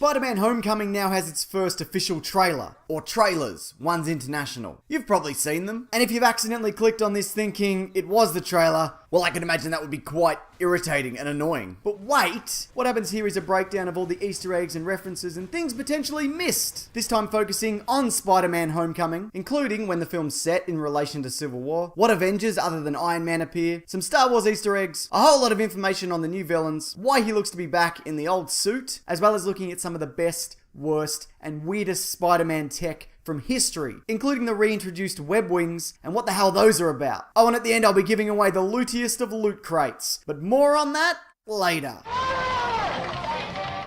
Spider-Man Homecoming now has its first official trailer, or trailers, one's international. You've probably seen them, and if you've accidentally clicked on this thinking it was the trailer, well, I can imagine that would be quite irritating and annoying. But wait! What happens here is a breakdown of all the Easter eggs and references and things potentially missed. This time focusing on Spider-Man Homecoming, including when the film's set in relation to Civil War, what Avengers other than Iron Man appear, some Star Wars Easter eggs, a whole lot of information on the new villains, why he looks to be back in the old suit, as well as looking at some of the best, worst, and weirdest Spider-Man tech from history, including the reintroduced web wings and what the hell those are about. Oh, and at the end I'll be giving away the lootiest of loot crates, but more on that later.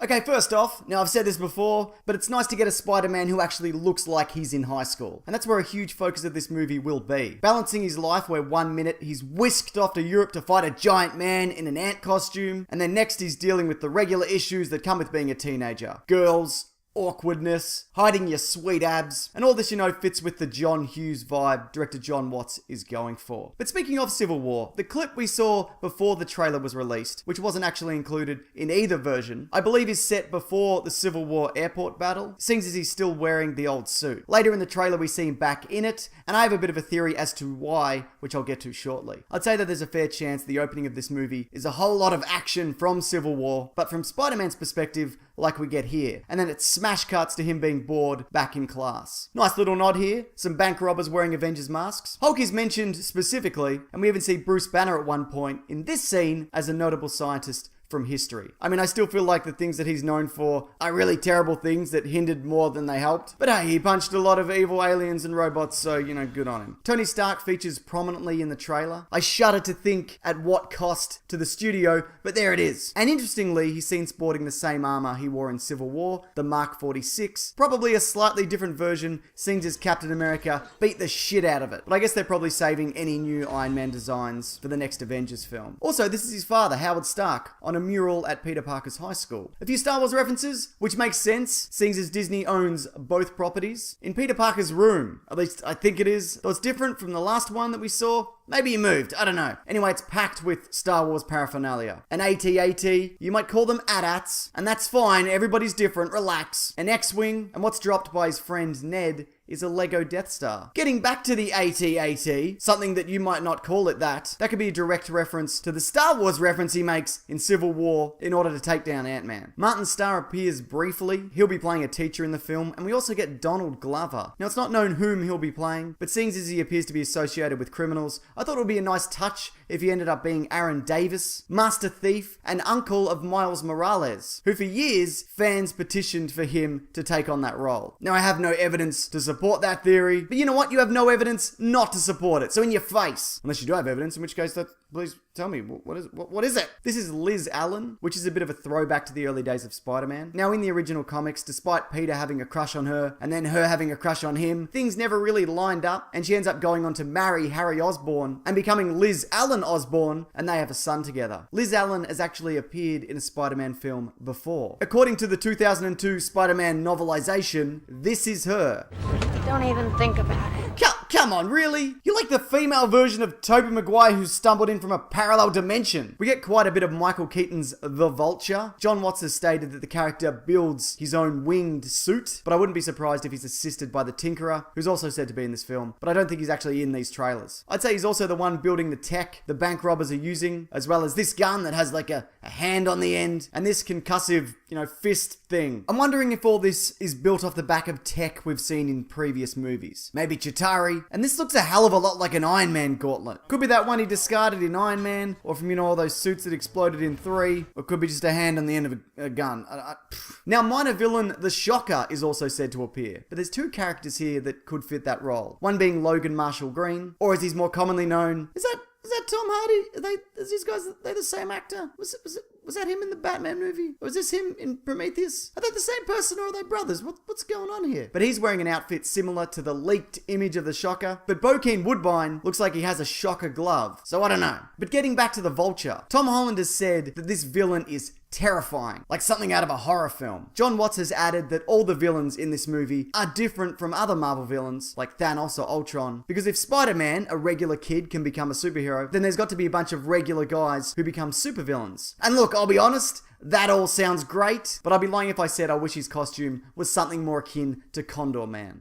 Okay, first off, now I've said this before, but it's nice to get a Spider-Man who actually looks like he's in high school. And that's where a huge focus of this movie will be. Balancing his life where 1 minute he's whisked off to Europe to fight a giant man in an ant costume, and then next he's dealing with the regular issues that come with being a teenager. Girls, awkwardness, hiding your sweet abs, and all this, fits with the John Hughes vibe director Jon Watts is going for. But speaking of Civil War, the clip we saw before the trailer was released, which wasn't actually included in either version, I believe is set before the Civil War airport battle, seems as he's still wearing the old suit. Later in the trailer we see him back in it, and I have a bit of a theory as to why, which I'll get to shortly. I'd say that there's a fair chance the opening of this movie is a whole lot of action from Civil War, but from Spider-Man's perspective, like we get here. And then it smash cuts to him being bored back in class. Nice little nod here. Some bank robbers wearing Avengers masks. Hulk is mentioned specifically, and we even see Bruce Banner at one point in this scene as a notable scientist from history. I mean, I still feel like the things that he's known for are really terrible things that hindered more than they helped. But hey, he punched a lot of evil aliens and robots, so, good on him. Tony Stark features prominently in the trailer. I shudder to think at what cost to the studio, but there it is. And interestingly, he's seen sporting the same armor he wore in Civil War, the Mark 46. Probably a slightly different version, seeing as Captain America beat the shit out of it. But I guess they're probably saving any new Iron Man designs for the next Avengers film. Also, this is his father, Howard Stark, on a mural at Peter Parker's high school. A few Star Wars references, which makes sense, seeing as Disney owns both properties. In Peter Parker's room, at least I think it is, though it's different from the last one that we saw. Maybe he moved, I don't know. Anyway, it's packed with Star Wars paraphernalia. An AT-AT, you might call them AT-ATs, and that's fine, everybody's different, relax. An X-Wing, and what's dropped by his friend Ned is a Lego Death Star. Getting back to the AT-AT, something that you might not call it that could be a direct reference to the Star Wars reference he makes in Civil War in order to take down Ant-Man. Martin Starr appears briefly. He'll be playing a teacher in the film, and we also get Donald Glover. Now, it's not known whom he'll be playing, but seeing as he appears to be associated with criminals, I thought it would be a nice touch if he ended up being Aaron Davis, Master Thief, and uncle of Miles Morales, who for years, fans petitioned for him to take on that role. Now, I have no evidence to support that theory, but you know what? You have no evidence not to support it, so in your face. Unless you do have evidence, in which case, please tell me, what is it? This is Liz Allen, which is a bit of a throwback to the early days of Spider-Man. Now, in the original comics, despite Peter having a crush on her, and then her having a crush on him, things never really lined up, and she ends up going on to marry Harry Osborn, and becoming Liz Allen Osborn, and they have a son together. Liz Allen has actually appeared in a Spider-Man film before. According to the 2002 Spider-Man novelization, this is her. Don't even think about it. Come on, really? You're like the female version of Tobey Maguire who stumbled in from a parallel dimension. We get quite a bit of Michael Keaton's The Vulture. Jon Watts has stated that the character builds his own winged suit, but I wouldn't be surprised if he's assisted by the Tinkerer, who's also said to be in this film, but I don't think he's actually in these trailers. I'd say he's also the one building the tech the bank robbers are using, as well as this gun that has like a hand on the end, and this concussive, fist thing. I'm wondering if all this is built off the back of tech we've seen in previous movies. Maybe Chitauri, and this looks a hell of a lot like an Iron Man gauntlet. Could be that one he discarded in Iron Man, or from, all those suits that exploded in 3, or could be just a hand on the end of a gun. Now, minor villain The Shocker is also said to appear, but there's 2 characters here that could fit that role. One being Logan Marshall Green, or as he's more commonly known, is that Tom Hardy? Are these guys, are they the same actor? Was that him in the Batman movie? Or was this him in Prometheus? Are they the same person or are they brothers? What's going on here? But he's wearing an outfit similar to the leaked image of the Shocker. But Bokeem Woodbine looks like he has a Shocker glove. So I don't know. But getting back to the Vulture, Tom Holland has said that this villain is terrifying, like something out of a horror film. Jon Watts has added that all the villains in this movie are different from other Marvel villains, like Thanos or Ultron, because if Spider-Man, a regular kid, can become a superhero, then there's got to be a bunch of regular guys who become supervillains. And look, Look, I'll be honest, that all sounds great, but I'd be lying if I said I wish his costume was something more akin to Condor Man.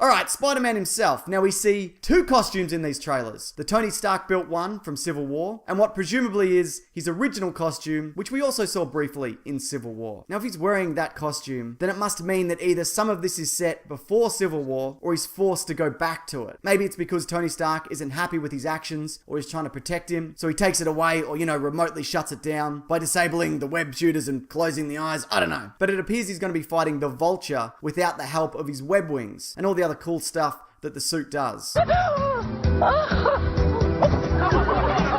Alright, Spider-Man himself. Now we see two costumes in these trailers. The Tony Stark built one from Civil War, and what presumably is his original costume, which we also saw briefly in Civil War. Now if he's wearing that costume, then it must mean that either some of this is set before Civil War, or he's forced to go back to it. Maybe it's because Tony Stark isn't happy with his actions, or he's trying to protect him, so he takes it away, or remotely shuts it down by disabling the web shooters and closing the eyes. I don't know. But it appears he's going to be fighting the Vulture without the help of his web wings, and all the other cool stuff that the suit does.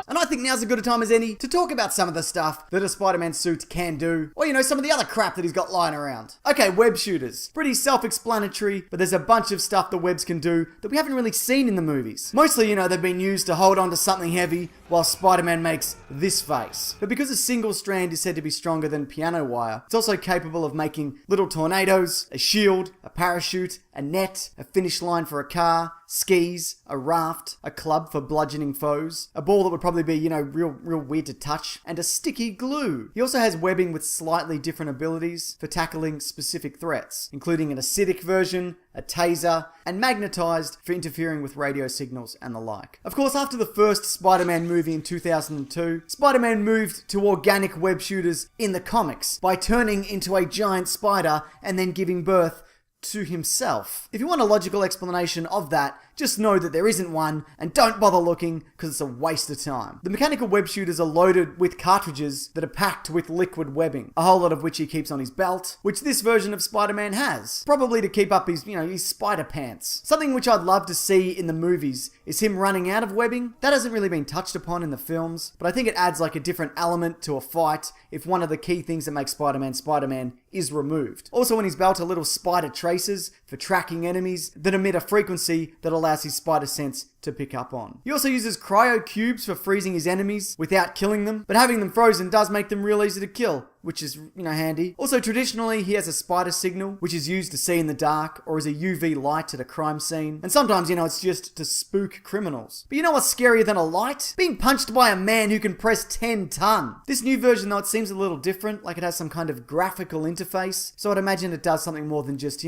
And I think now's as good a time as any to talk about some of the stuff that a Spider-Man suit can do, or some of the other crap that he's got lying around. Okay, web shooters. Pretty self-explanatory, but there's a bunch of stuff the webs can do that we haven't really seen in the movies. Mostly, they've been used to hold on to something heavy while Spider-Man makes this face. But because a single strand is said to be stronger than piano wire, it's also capable of making little tornadoes, a shield, a parachute, a net, a finish line for a car, skis, a raft, a club for bludgeoning foes, a ball that would probably be, real weird to touch, and a sticky glue. He also has webbing with slightly different abilities for tackling specific threats, including an acidic version, a taser, and magnetized for interfering with radio signals and the like. Of course, after the first Spider-Man movie in 2002, Spider-Man moved to organic web shooters in the comics by turning into a giant spider and then giving birth to himself. If you want a logical explanation of that, just know that there isn't one, and don't bother looking, because it's a waste of time. The mechanical web shooters are loaded with cartridges that are packed with liquid webbing, a whole lot of which he keeps on his belt, which this version of Spider-Man has. Probably to keep up his, his spider pants. Something which I'd love to see in the movies is him running out of webbing. That hasn't really been touched upon in the films, but I think it adds like a different element to a fight if one of the key things that makes Spider-Man Spider-Man is removed. Also in his belt are little spider tracers for tracking enemies that emit a frequency that allows his spider sense to pick up on. He also uses cryo cubes for freezing his enemies without killing them, but having them frozen does make them real easy to kill, which is, handy. Also, traditionally, he has a spider signal, which is used to see in the dark, or as a UV light at a crime scene. And sometimes, it's just to spook criminals. But you know what's scarier than a light? Being punched by a man who can press 10 ton. This new version, though, it seems a little different, like it has some kind of graphical interface, so I'd imagine it does something more than just,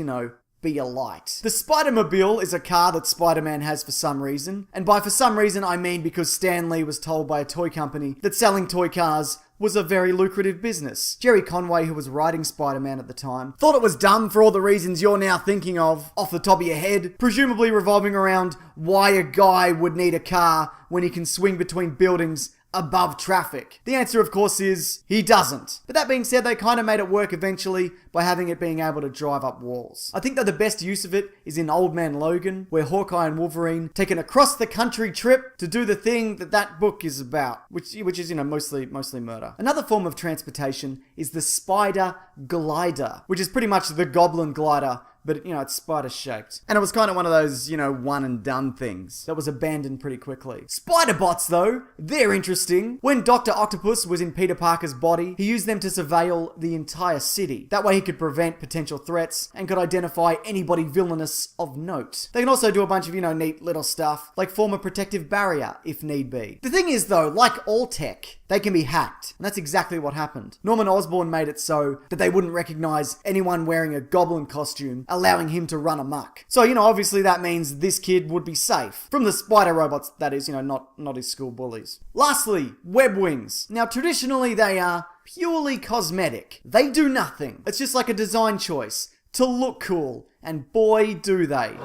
be a light. The Spider-Mobile is a car that Spider-Man has for some reason, and by for some reason I mean because Stan Lee was told by a toy company that selling toy cars was a very lucrative business. Jerry Conway, who was writing Spider-Man at the time, thought it was dumb for all the reasons you're now thinking of off the top of your head, presumably revolving around why a guy would need a car when he can swing between buildings above traffic. The answer, of course, is he doesn't. But that being said, they kind of made it work eventually by having it being able to drive up walls. I think that the best use of it is in Old Man Logan, where Hawkeye and Wolverine take an across-the-country trip to do the thing that book is about, which is, mostly murder. Another form of transportation is the Spider Glider, which is pretty much the Goblin Glider, but, it's spider-shaped. And it was kind of one of those, one-and-done things that was abandoned pretty quickly. Spider-bots, though, they're interesting. When Dr. Octopus was in Peter Parker's body, he used them to surveil the entire city. That way he could prevent potential threats and could identify anybody villainous of note. They can also do a bunch of, neat little stuff, like form a protective barrier if need be. The thing is, though, like all tech, they can be hacked. And that's exactly what happened. Norman Osborn made it so that they wouldn't recognize anyone wearing a goblin costume, allowing him to run amok. So, obviously that means this kid would be safe. From the spider robots, that is, not his school bullies. Lastly, web wings. Now, traditionally they are purely cosmetic. They do nothing. It's just like a design choice to look cool. And boy, do they.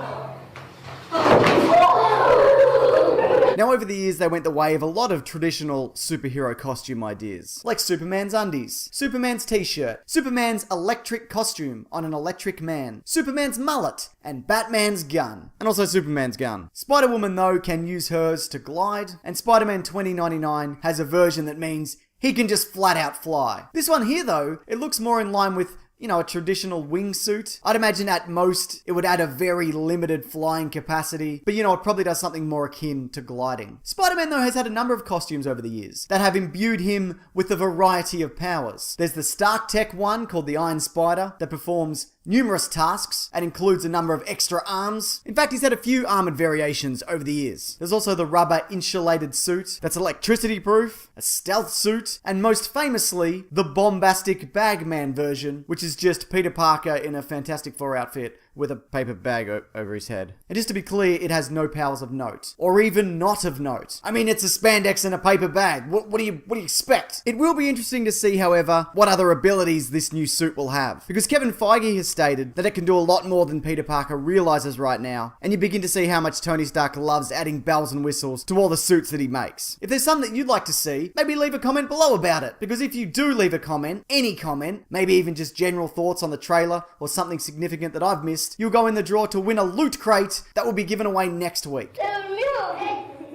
Now, over the years, they went the way of a lot of traditional superhero costume ideas, like Superman's undies, Superman's t-shirt, Superman's electric costume on an electric man, Superman's mullet, and Batman's gun, and also Superman's gun. Spider-Woman, though, can use hers to glide, and Spider-Man 2099 has a version that means he can just flat out fly. This one here, though, it looks more in line with a traditional wingsuit. I'd imagine at most it would add a very limited flying capacity, but it probably does something more akin to gliding. Spider-Man, though, has had a number of costumes over the years that have imbued him with a variety of powers. There's the Stark Tech one called the Iron Spider that performs numerous tasks and includes a number of extra arms. In fact, he's had a few armored variations over the years. There's also the rubber insulated suit that's electricity proof, a stealth suit, and most famously, the bombastic Bagman version, which is just Peter Parker in a Fantastic Four outfit with a paper bag over his head. And just to be clear, it has no powers of note, or even not of note. I mean, it's a spandex and a paper bag. What do you expect? It will be interesting to see, however, what other abilities this new suit will have, because Kevin Feige has stated that it can do a lot more than Peter Parker realizes right now, and you begin to see how much Tony Stark loves adding bells and whistles to all the suits that he makes. If there's something that you'd like to see, maybe leave a comment below about it, because if you do leave a comment, any comment, maybe even just general thoughts on the trailer or something significant that I've missed, you'll go in the draw to win a loot crate that will be given away next week.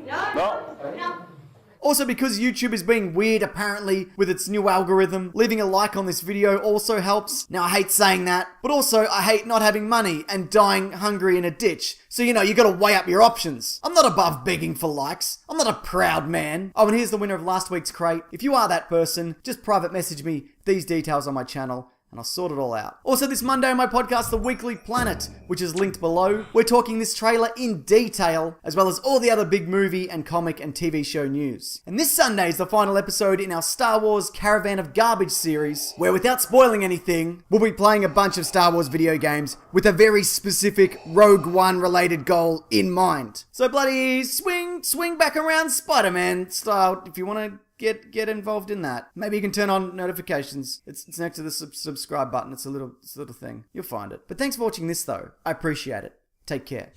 No. Also, because YouTube is being weird apparently with its new algorithm, leaving a like on this video also helps. Now, I hate saying that, but also I hate not having money and dying hungry in a ditch. So, you gotta weigh up your options. I'm not above begging for likes. I'm not a proud man. Oh, and here's the winner of last week's crate. If you are that person, just private message me these details on my channel, and I'll sort it all out. Also, this Monday on my podcast, The Weekly Planet, which is linked below, we're talking this trailer in detail, as well as all the other big movie and comic and TV show news. And this Sunday is the final episode in our Star Wars Caravan of Garbage series, where without spoiling anything, we'll be playing a bunch of Star Wars video games with a very specific Rogue One related goal in mind. So bloody swing back around Spider-Man style if you want to get involved in that. Maybe you can turn on notifications. It's next to the subscribe button. It's a little thing. You'll find it. But thanks for watching this though. I appreciate it. Take care.